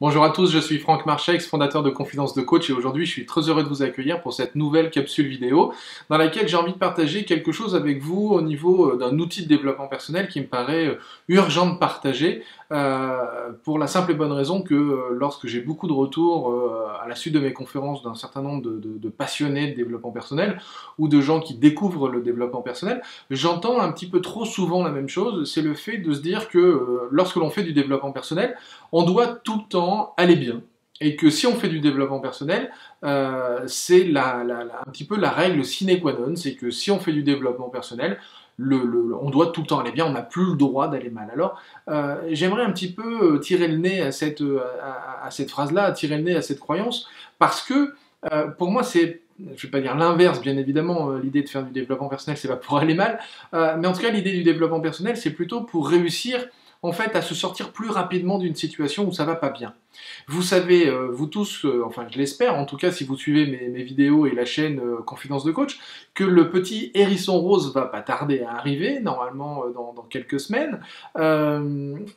Bonjour à tous, je suis Franck Marchex, fondateur de Confidence de Coach et aujourd'hui je suis très heureux de vous accueillir pour cette nouvelle capsule vidéo dans laquelle j'ai envie de partager quelque chose avec vous au niveau d'un outil de développement personnel qui me paraît urgent de partager pour la simple et bonne raison que lorsque j'ai beaucoup de retours à la suite de mes conférences d'un certain nombre de passionnés de développement personnel ou de gens qui découvrent le développement personnel, j'entends un petit peu trop souvent la même chose, c'est le fait de se dire que lorsque l'on fait du développement personnel, on doit tout le temps aller bien. Et que si on fait du développement personnel, c'est un petit peu la règle sine qua non, c'est que si on fait du développement personnel, on doit tout le temps aller bien, on n'a plus le droit d'aller mal. Alors, j'aimerais un petit peu tirer le nez à cette phrase-là, tirer le nez à cette croyance, parce que pour moi, c'est, je ne vais pas dire l'inverse, bien évidemment, l'idée de faire du développement personnel, c'est pas pour aller mal, mais en tout cas, l'idée du développement personnel, c'est plutôt pour réussir en fait, à se sortir plus rapidement d'une situation où ça va pas bien. Vous savez, vous tous, enfin je l'espère, en tout cas si vous suivez mes vidéos et la chaîne Confidence de Coach, que le petit hérisson rose va pas tarder à arriver, normalement dans quelques semaines.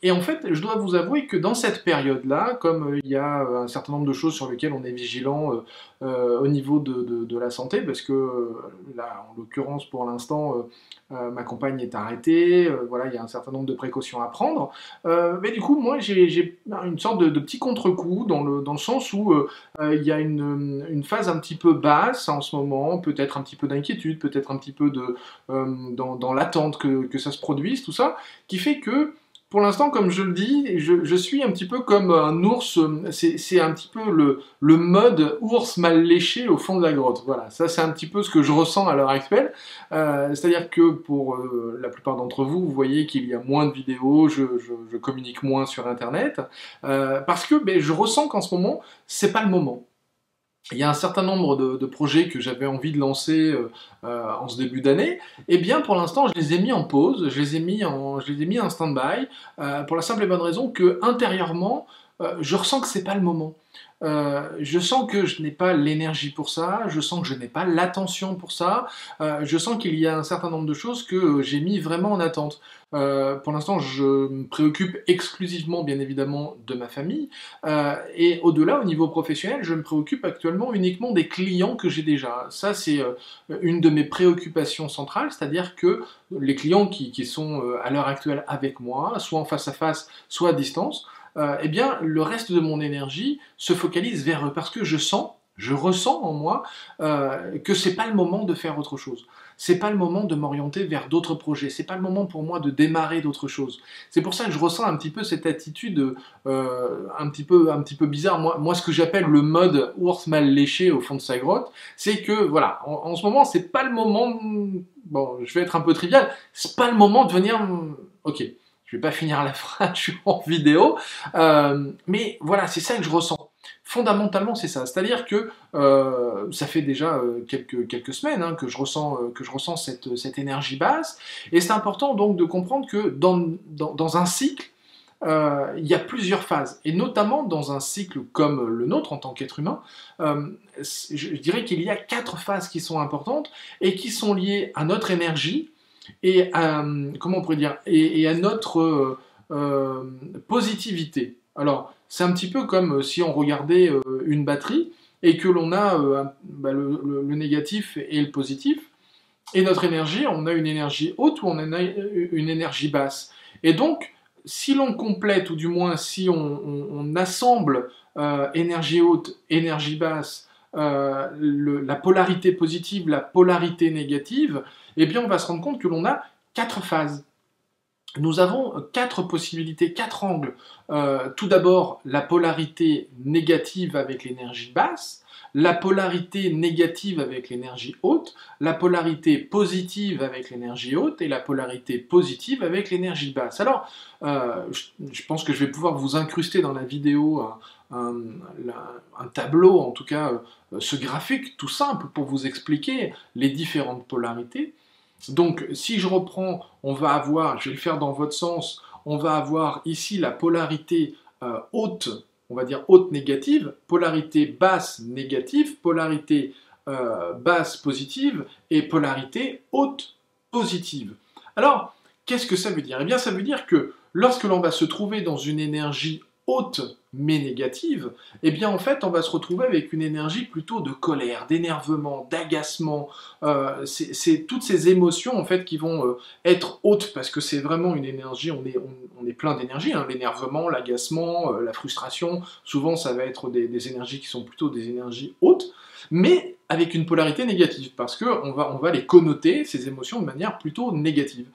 Et en fait, je dois vous avouer que dans cette période-là, comme il y a un certain nombre de choses sur lesquelles on est vigilant au niveau de la santé, parce que là, en l'occurrence, pour l'instant, ma compagne est arrêtée, voilà, il y a un certain nombre de précautions à prendre. Mais du coup, moi, j'ai une sorte de petit contre-coup dans le sens où il y a une phase un petit peu basse en ce moment, peut-être un petit peu d'inquiétude, peut-être un petit peu dans l'attente que ça se produise, tout ça, qui fait que pour l'instant, comme je le dis, je suis un petit peu comme un ours, c'est un petit peu le mode ours mal léché au fond de la grotte. Voilà, ça c'est un petit peu ce que je ressens à l'heure actuelle. C'est-à-dire que pour la plupart d'entre vous, vous voyez qu'il y a moins de vidéos, je communique moins sur Internet, parce que ben, je ressens qu'en ce moment, c'est pas le moment. Il y a un certain nombre de projets que j'avais envie de lancer en ce début d'année, et bien pour l'instant je les ai mis en pause, je les ai mis en stand-by, pour la simple et bonne raison que intérieurement, je ressens que c'est pas le moment. Je sens que je n'ai pas l'énergie pour ça, je sens que je n'ai pas l'attention pour ça, je sens qu'il y a un certain nombre de choses que j'ai mis vraiment en attente. Pour l'instant, je me préoccupe exclusivement, bien évidemment, de ma famille, et au-delà, au niveau professionnel, je me préoccupe actuellement uniquement des clients que j'ai déjà. Ça, c'est une de mes préoccupations centrales, c'est-à-dire que les clients qui sont à l'heure actuelle avec moi, soit en face à face, soit à distance, eh bien, le reste de mon énergie se focalise vers eux parce que je ressens en moi que c'est pas le moment de faire autre chose. C'est pas le moment de m'orienter vers d'autres projets. C'est pas le moment pour moi de démarrer d'autres choses. C'est pour ça que je ressens un petit peu cette attitude un petit peu bizarre. Moi, ce que j'appelle le mode ours mal léché au fond de sa grotte, c'est que voilà, en ce moment, c'est pas le moment. Bon, je vais être un peu trivial. C'est pas le moment de venir. Ok. Je vais pas finir la phrase, je suis en vidéo, mais voilà, c'est ça que je ressens. Fondamentalement, c'est ça. C'est-à-dire que ça fait déjà quelques semaines hein, que je ressens cette énergie basse, et c'est important donc de comprendre que dans un cycle, il y a plusieurs phases, et notamment dans un cycle comme le nôtre en tant qu'être humain, je dirais qu'il y a 4 phases qui sont importantes et qui sont liées à notre énergie, et à, comment on pourrait dire, et à notre positivité. Alors, c'est un petit peu comme si on regardait une batterie et que l'on a bah, le négatif et le positif. Et notre énergie, on a une énergie haute ou on a une énergie basse. Et donc, si l'on complète, ou du moins si on assemble énergie haute, énergie basse, la polarité positive, la polarité négative, eh bien on va se rendre compte que l'on a 4 phases. Nous avons 4 possibilités, 4 angles. Tout d'abord, la polarité négative avec l'énergie basse, la polarité négative avec l'énergie haute, la polarité positive avec l'énergie haute et la polarité positive avec l'énergie basse. Alors, je pense que je vais pouvoir vous incruster dans la vidéo un tableau, en tout cas ce graphique tout simple pour vous expliquer les différentes polarités. Donc, si je reprends, on va avoir, je vais le faire dans votre sens, on va avoir ici la polarité haute, on va dire haute négative, polarité basse négative, polarité basse positive et polarité haute positive. Alors, qu'est-ce que ça veut dire? Eh bien, ça veut dire que lorsque l'on va se trouver dans une énergie haute mais négative, eh bien en fait on va se retrouver avec une énergie plutôt de colère, d'énervement, d'agacement. C'est toutes ces émotions en fait qui vont être hautes parce que c'est vraiment une énergie, on est plein d'énergie, hein, l'énervement, l'agacement, la frustration, souvent ça va être des énergies qui sont plutôt des énergies hautes, mais avec une polarité négative, parce qu'on va les connoter, ces émotions, de manière plutôt négative.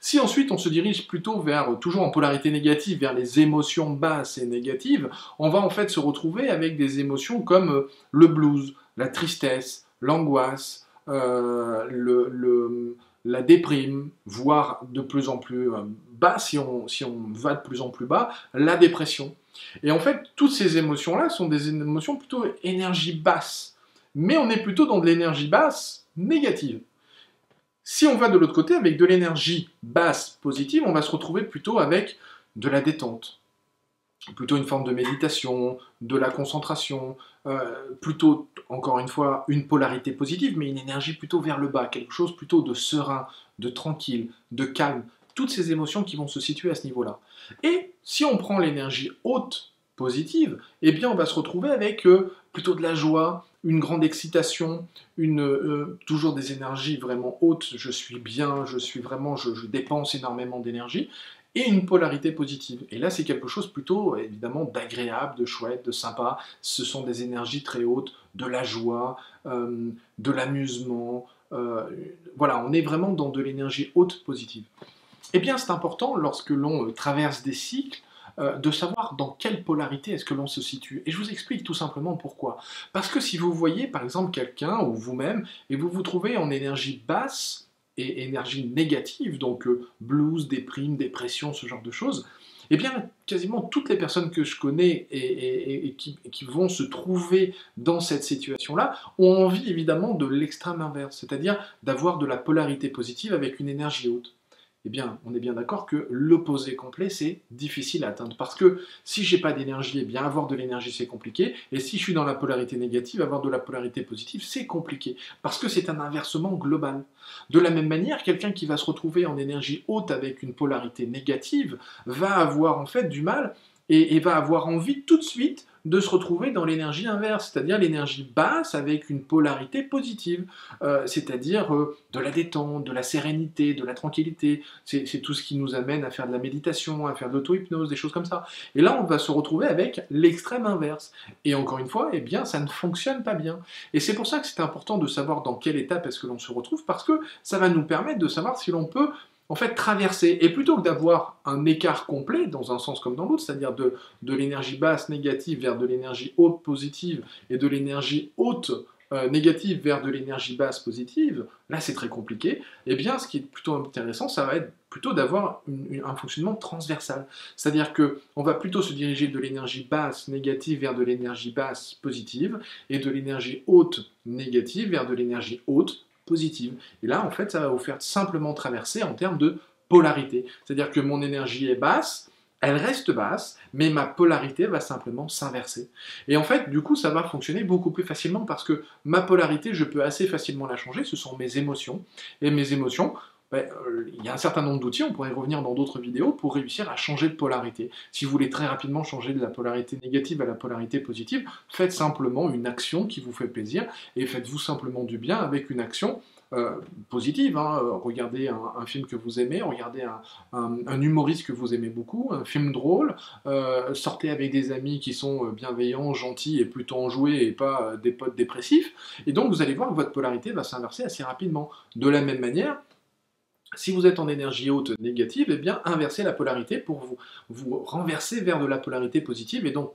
Si ensuite on se dirige plutôt vers, toujours en polarité négative, vers les émotions basses et négatives, on va en fait se retrouver avec des émotions comme le blues, la tristesse, l'angoisse, la déprime, voire de plus en plus bas, si on va de plus en plus bas, la dépression. Et en fait, toutes ces émotions-là sont des émotions plutôt énergie basse. Mais on est plutôt dans de l'énergie basse négative. Si on va de l'autre côté, avec de l'énergie basse positive, on va se retrouver plutôt avec de la détente, plutôt une forme de méditation, de la concentration, plutôt, encore une fois, une polarité positive, mais une énergie plutôt vers le bas, quelque chose plutôt de serein, de tranquille, de calme, toutes ces émotions qui vont se situer à ce niveau-là. Et si on prend l'énergie haute positive, eh bien on va se retrouver avec plutôt de la joie, une grande excitation, toujours des énergies vraiment hautes, je suis bien, je dépense énormément d'énergie, et une polarité positive. Et là, c'est quelque chose plutôt, évidemment, d'agréable, de chouette, de sympa. Ce sont des énergies très hautes, de la joie, de l'amusement. Voilà, on est vraiment dans de l'énergie haute positive. Eh bien, c'est important, lorsque l'on traverse des cycles, de savoir dans quelle polarité est-ce que l'on se situe. Et je vous explique tout simplement pourquoi. Parce que si vous voyez, par exemple, quelqu'un, ou vous-même, et vous vous trouvez en énergie basse, et énergie négative, donc blues, déprime, dépression, ce genre de choses, eh bien, quasiment toutes les personnes que je connais et qui vont se trouver dans cette situation-là ont envie, évidemment, de l'extrême inverse, c'est-à-dire d'avoir de la polarité positive avec une énergie haute. Eh bien, on est bien d'accord que l'opposé complet, c'est difficile à atteindre. Parce que si j'ai pas d'énergie, eh bien, avoir de l'énergie, c'est compliqué. Et si je suis dans la polarité négative, avoir de la polarité positive, c'est compliqué. Parce que c'est un inversement global. De la même manière, quelqu'un qui va se retrouver en énergie haute avec une polarité négative va avoir en fait du mal et va avoir envie tout de suite de se retrouver dans l'énergie inverse, c'est-à-dire l'énergie basse avec une polarité positive, c'est-à-dire de la détente, de la sérénité, de la tranquillité. C'est tout ce qui nous amène à faire de la méditation, à faire de l'auto-hypnose, des choses comme ça. Et là, on va se retrouver avec l'extrême inverse. Et encore une fois, eh bien, ça ne fonctionne pas bien. Et c'est pour ça que c'est important de savoir dans quelle étape est-ce que l'on se retrouve, parce que ça va nous permettre de savoir si l'on peut en fait traverser. Et plutôt que d'avoir un écart complet, dans un sens comme dans l'autre, c'est-à-dire de l'énergie basse négative vers de l'énergie haute positive, et de l'énergie haute négative vers de l'énergie basse positive, là c'est très compliqué, eh bien ce qui est plutôt intéressant, ça va être plutôt d'avoir un fonctionnement transversal. C'est-à-dire qu'on va plutôt se diriger de l'énergie basse négative vers de l'énergie basse positive, et de l'énergie haute négative vers de l'énergie haute positive. Et là, en fait, ça va vous faire simplement traverser en termes de polarité. C'est-à-dire que mon énergie est basse, elle reste basse, mais ma polarité va simplement s'inverser. Et en fait, du coup, ça va fonctionner beaucoup plus facilement parce que ma polarité, je peux assez facilement la changer, ce sont mes émotions. Et mes émotions, il y a un certain nombre d'outils, on pourrait y revenir dans d'autres vidéos, pour réussir à changer de polarité. Si vous voulez très rapidement changer de la polarité négative à la polarité positive, faites simplement une action qui vous fait plaisir, et faites-vous simplement du bien avec une action positive. Hein. Regardez un film que vous aimez, regardez un humoriste que vous aimez beaucoup, un film drôle, sortez avec des amis qui sont bienveillants, gentils et plutôt enjoués et pas des potes dépressifs, et donc vous allez voir que votre polarité va s'inverser assez rapidement. De la même manière, si vous êtes en énergie haute négative, eh bien inversez la polarité pour vous renverser vers de la polarité positive et donc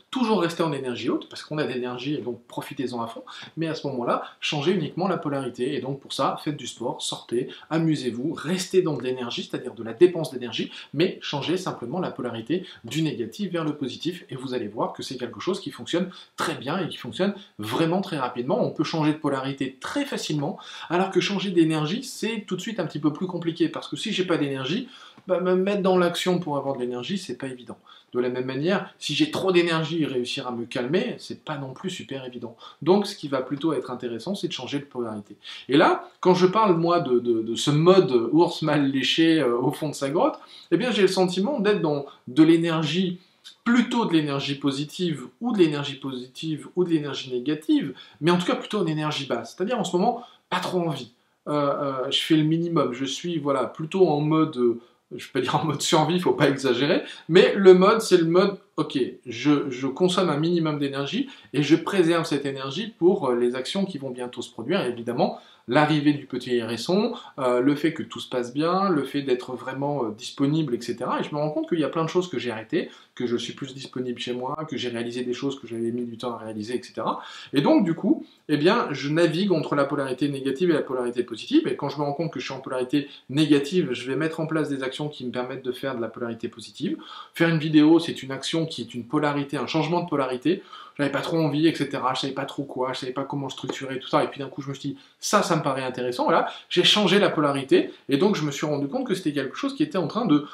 toujours rester en énergie haute parce qu'on a de l'énergie et donc profitez-en à fond, mais à ce moment-là, changez uniquement la polarité et donc pour ça, faites du sport, sortez, amusez-vous, restez dans de l'énergie, c'est-à-dire de la dépense d'énergie, mais changez simplement la polarité du négatif vers le positif et vous allez voir que c'est quelque chose qui fonctionne très bien et qui fonctionne vraiment très rapidement. On peut changer de polarité très facilement, alors que changer d'énergie, c'est tout de suite un petit peu plus compliqué, parce que si j'ai pas d'énergie, me mettre dans l'action pour avoir de l'énergie, c'est pas évident. De la même manière, si j'ai trop d'énergie et réussir à me calmer, c'est pas non plus super évident. Donc ce qui va plutôt être intéressant, c'est de changer de polarité. Et là, quand je parle moi de ce mode ours mal léché au fond de sa grotte, eh bien j'ai le sentiment d'être dans de l'énergie plutôt de l'énergie positive ou de l'énergie positive ou de l'énergie négative, mais en tout cas plutôt une énergie basse. C'est-à-dire en ce moment, pas trop envie. Je fais le minimum, je suis voilà, plutôt en mode, je peux pas dire en mode survie, il faut pas exagérer, mais le mode, c'est le mode, ok, je consomme un minimum d'énergie et je préserve cette énergie pour les actions qui vont bientôt se produire, et évidemment, l'arrivée du petit hérisson, le fait que tout se passe bien, le fait d'être vraiment disponible, etc. Et je me rends compte qu'il y a plein de choses que j'ai arrêtées, que je suis plus disponible chez moi, que j'ai réalisé des choses que j'avais mis du temps à réaliser, etc. Et donc, du coup, eh bien, je navigue entre la polarité négative et la polarité positive, et quand je me rends compte que je suis en polarité négative, je vais mettre en place des actions qui me permettent de faire de la polarité positive. Faire une vidéo, c'est une action qui est une polarité, un changement de polarité. J'avais pas trop envie, etc. Je savais pas trop quoi, je savais pas comment structurer tout ça. Et puis d'un coup, je me suis dit, ça me paraît intéressant. Voilà, j'ai changé la polarité. Et donc, je me suis rendu compte que c'était quelque chose qui était en train de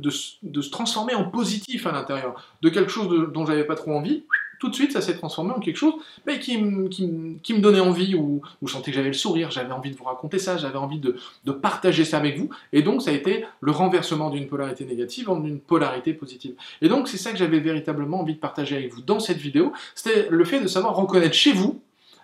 se transformer en positif à l'intérieur. De quelque chose dont j'avais pas trop envie. Tout de suite, ça s'est transformé en quelque chose qui me donnait envie, où je sentais que j'avais le sourire, j'avais envie de vous raconter ça, j'avais envie de partager ça avec vous. Et donc, ça a été le renversement d'une polarité négative en une polarité positive. Et donc, c'est ça que j'avais véritablement envie de partager avec vous dans cette vidéo. C'était le fait de savoir reconnaître chez vous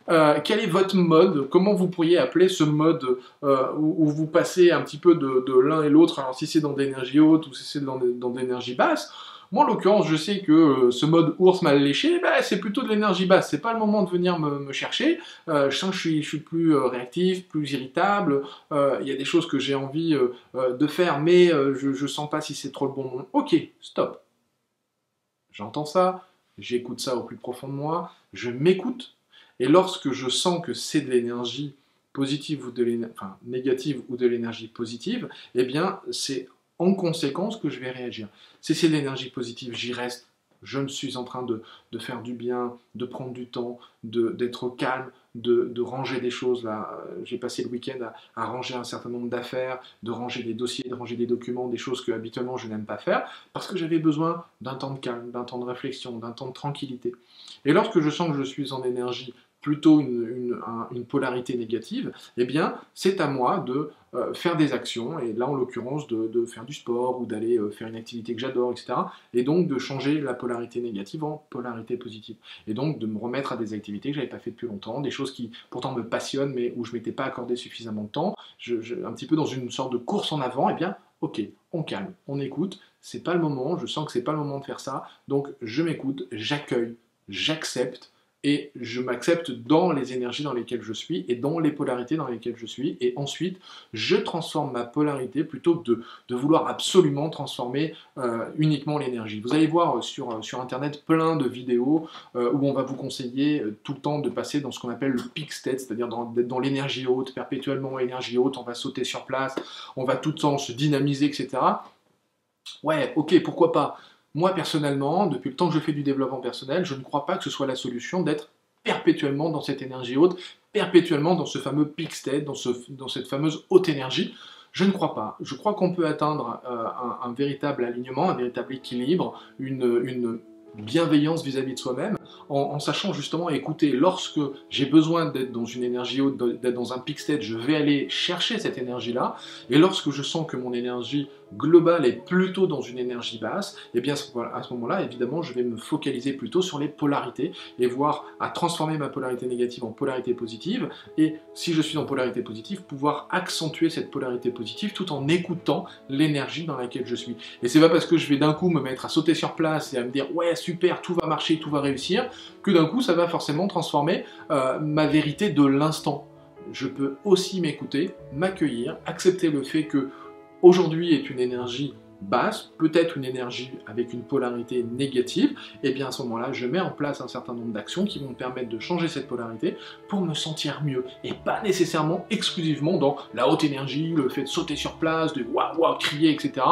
quel est votre mode, comment vous pourriez appeler ce mode où vous passez un petit peu de l'un et l'autre, alors si c'est dans de l'énergie haute ou si c'est dans de l'énergie basse. Moi, en l'occurrence, je sais que ce mode ours mal léché, c'est plutôt de l'énergie basse. C'est pas le moment de venir me chercher. Je sens que je suis plus réactif, plus irritable. Il y a des choses que j'ai envie de faire, mais je sens pas si c'est trop le bon moment. Ok, stop. J'entends ça, j'écoute ça au plus profond de moi, je m'écoute. Et lorsque je sens que c'est de l'énergie positive ou négative ou de l'énergie positive, eh bien, c'est en conséquence que je vais réagir. Si c'est de l'énergie positive, j'y reste. Je me suis en train de faire du bien, de prendre du temps, d'être calme, de ranger des choses. Là, j'ai passé le week-end à ranger un certain nombre d'affaires, de ranger des dossiers, de ranger des documents, des choses que habituellement je n'aime pas faire, parce que j'avais besoin d'un temps de calme, d'un temps de réflexion, d'un temps de tranquillité. Et lorsque je sens que je suis en énergie plutôt une polarité négative, eh bien, c'est à moi de faire des actions, et là, en l'occurrence, de faire du sport ou d'aller faire une activité que j'adore, etc. Et donc, de changer la polarité négative en polarité positive. Et donc, de me remettre à des activités que je n'avais pas fait depuis longtemps, des choses qui, pourtant, me passionnent, mais où je ne m'étais pas accordé suffisamment de temps, un petit peu dans une sorte de course en avant, eh bien, ok, on calme, on écoute, c'est pas le moment, je sens que c'est pas le moment de faire ça, donc je m'écoute, j'accueille, j'accepte, et je m'accepte dans les énergies dans lesquelles je suis et dans les polarités dans lesquelles je suis, et ensuite je transforme ma polarité plutôt que de vouloir absolument transformer uniquement l'énergie. Vous allez voir sur internet plein de vidéos où on va vous conseiller tout le temps de passer dans ce qu'on appelle le peak state, c'est-à-dire d'être dans l'énergie haute, perpétuellement énergie haute, on va sauter sur place, on va tout le temps se dynamiser, etc. Ouais, ok, pourquoi pas. Moi, personnellement, depuis le temps que je fais du développement personnel, je ne crois pas que ce soit la solution d'être perpétuellement dans cette énergie haute, perpétuellement dans ce fameux peak state, dans cette fameuse haute énergie. Je ne crois pas. Je crois qu'on peut atteindre un véritable alignement, un véritable équilibre, une bienveillance vis-à-vis de soi-même, en sachant justement écouter. Lorsque j'ai besoin d'être dans une énergie haute, d'être dans un peak state, je vais aller chercher cette énergie-là, et lorsque je sens que mon énergie globale est plutôt dans une énergie basse, et bien à ce moment-là, évidemment, je vais me focaliser plutôt sur les polarités, et voir à transformer ma polarité négative en polarité positive, et si je suis en polarité positive, pouvoir accentuer cette polarité positive tout en écoutant l'énergie dans laquelle je suis. Et c'est pas parce que je vais d'un coup me mettre à sauter sur place et à me dire « ouais, super, tout va marcher, tout va réussir », que d'un coup, ça va forcément transformer ma vérité de l'instant. Je peux aussi m'écouter, m'accueillir, accepter le fait que aujourd'hui est une énergie basse, peut-être une énergie avec une polarité négative, et bien à ce moment-là, je mets en place un certain nombre d'actions qui vont me permettre de changer cette polarité pour me sentir mieux, et pas nécessairement exclusivement dans la haute énergie, le fait de sauter sur place, de waouh, waouh, crier, etc.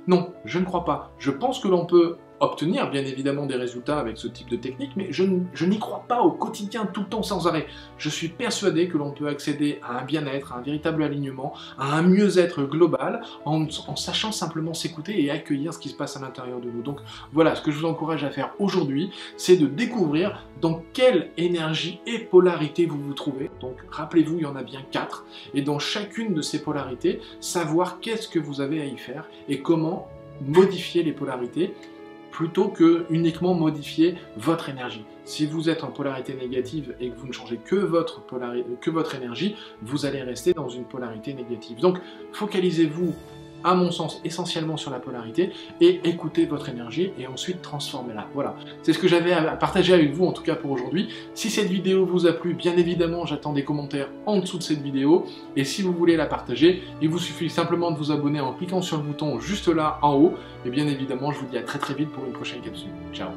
Non, je ne crois pas. Je pense que l'on peut obtenir bien évidemment des résultats avec ce type de technique, mais je n'y crois pas au quotidien, tout le temps, sans arrêt. Je suis persuadé que l'on peut accéder à un bien-être, à un véritable alignement, à un mieux-être global, en sachant simplement s'écouter et accueillir ce qui se passe à l'intérieur de nous. Donc voilà, ce que je vous encourage à faire aujourd'hui, c'est de découvrir dans quelle énergie et polarité vous vous trouvez. Donc rappelez-vous, il y en a bien 4, et dans chacune de ces polarités, savoir qu'est-ce que vous avez à y faire, et comment modifier les polarités plutôt que uniquement modifier votre énergie. Si vous êtes en polarité négative et que vous ne changez que votre énergie, vous allez rester dans une polarité négative. Donc, focalisez-vous, à mon sens, essentiellement sur la polarité et écoutez votre énergie et ensuite transformez-la. Voilà, c'est ce que j'avais à partager avec vous en tout cas pour aujourd'hui. Si cette vidéo vous a plu, bien évidemment, j'attends des commentaires en dessous de cette vidéo et si vous voulez la partager, il vous suffit simplement de vous abonner en cliquant sur le bouton juste là en haut et bien évidemment, je vous dis à très vite pour une prochaine capsule. Ciao.